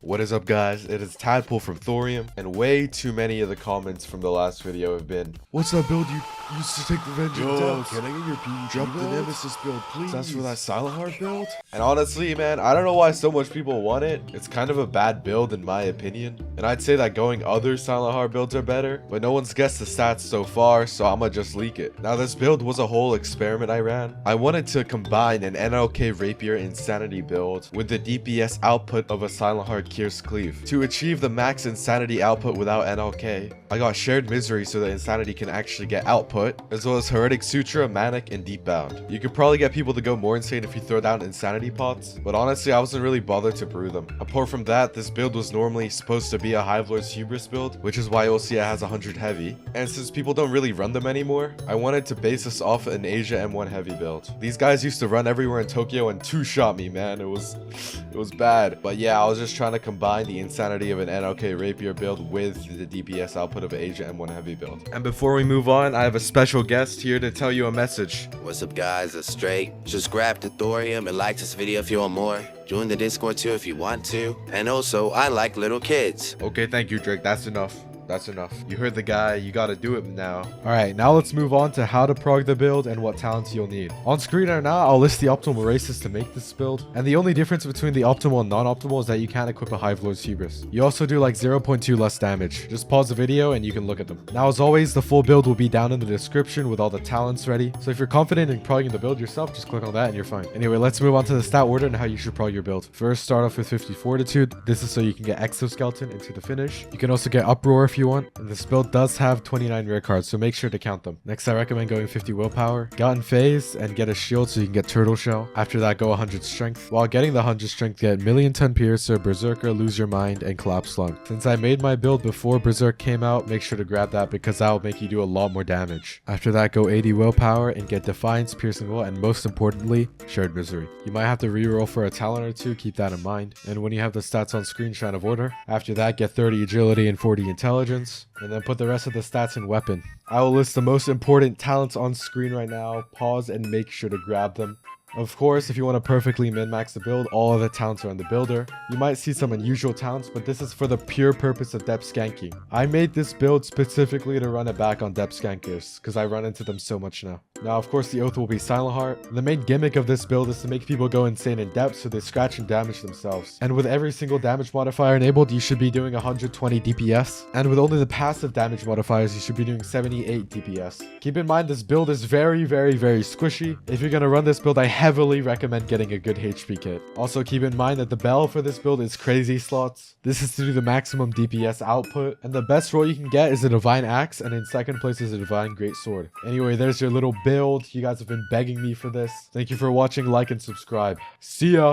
What is up, guys? It is Tadpole from Thorium, and way too many of the comments from the last video have been, "What's that build you used to take revenge on death? Can I get your PvP Drop the build? Nemesis build, please. That's for that Silent Heart build." And honestly, man, I don't know why so much people want it. It's kind of a bad build in my opinion, and I'd say that going other Silent Heart builds are better, but no one's guessed the stats so far, so I'ma just leak it. Now, this build was a whole experiment I ran. I wanted to combine an NLK Rapier Insanity build with the DPS output of a Silent Heart Kier's Cleave. To achieve the max Insanity output without NLK, I got Shared Misery so that Insanity can actually get output, as well as Heretic Sutra, Manic, and Deep Bound. You could probably get people to go more insane if you throw down Insanity pots, but honestly I wasn't really bothered to brew them. Apart from that, this build was normally supposed to be a Hive Lord's Hubris build, which is why you'll see it has 100 heavy, and since people don't really run them anymore, I wanted to base this off an Asia M1 heavy build. These guys used to run everywhere in Tokyo and two-shot me, man. It was bad. But yeah, I was just trying to combine the Insanity of an NLK Rapier build with the DPS output of an Asia M1 heavy build. And before we move on, I have a special guest here to tell you a message. What's up, guys? It's Straight. Just grab the Thorium and like this video if you want more. Join the Discord too if you want to. And also, I like little kids. Okay, thank you, Drake. That's enough. That's enough. You heard the guy, you gotta do it now. Alright, now let's move on to how to prog the build and what talents you'll need. On screen right now, I'll list the optimal races to make this build, and the only difference between the optimal and non-optimal is that you can't equip a Hive Lord's Hubris. You also do like 0.2 less damage. Just pause the video and you can look at them. Now, as always, the full build will be down in the description with all the talents ready, so if you're confident in progging the build yourself, just click on that and you're fine. Anyway, let's move on to the stat order and how you should prog your build. First, start off with 50 Fortitude. This is so you can get Exoskeleton into the finish. You can also get Uproar if you want, and this build does have 29 rare cards, so make sure to count them. Next, I recommend going 50 willpower, Gotten Phase, and get a shield so you can get Turtle Shell. After that, go 100 strength. While getting the 100 strength, get Million Ton Piercer, Berserker, Lose Your Mind, and Collapse Lung. Since I made my build before Berserk came out, make sure to grab that because that will make you do a lot more damage. After that, go 80 willpower and get Defiance, Piercing Will, and most importantly, Shared Misery. You might have to reroll for a talent or two, keep that in mind. And when you have the stats on screen, Shrine of Order. After that, get 30 agility and 40 intelligence, and then put the rest of the stats in weapon. I will list the most important talents on screen right now. Pause and make sure to grab them. Of course, if you want to perfectly min-max the build, all of the talents are in the builder. You might see some unusual talents, but this is for the pure purpose of depth skanking. I made this build specifically to run it back on depth skankers, because I run into them so much now. Now, of course, the oath will be Silent Heart. The main gimmick of this build is to make people go insane in depth so they scratch and damage themselves. And with every single damage modifier enabled, you should be doing 120 DPS. And with only the passive damage modifiers, you should be doing 78 DPS. Keep in mind, this build is very squishy. If you're going to run this build, I heavily recommend getting a good HP kit. Also, keep in mind that the bell for this build is crazy slots. This is to do the maximum DPS output. And the best roll you can get is a Divine Axe, and in second place is a Divine Great Sword. Anyway, there's your little build. You guys have been begging me for this. Thank you for watching, like, and subscribe. See ya!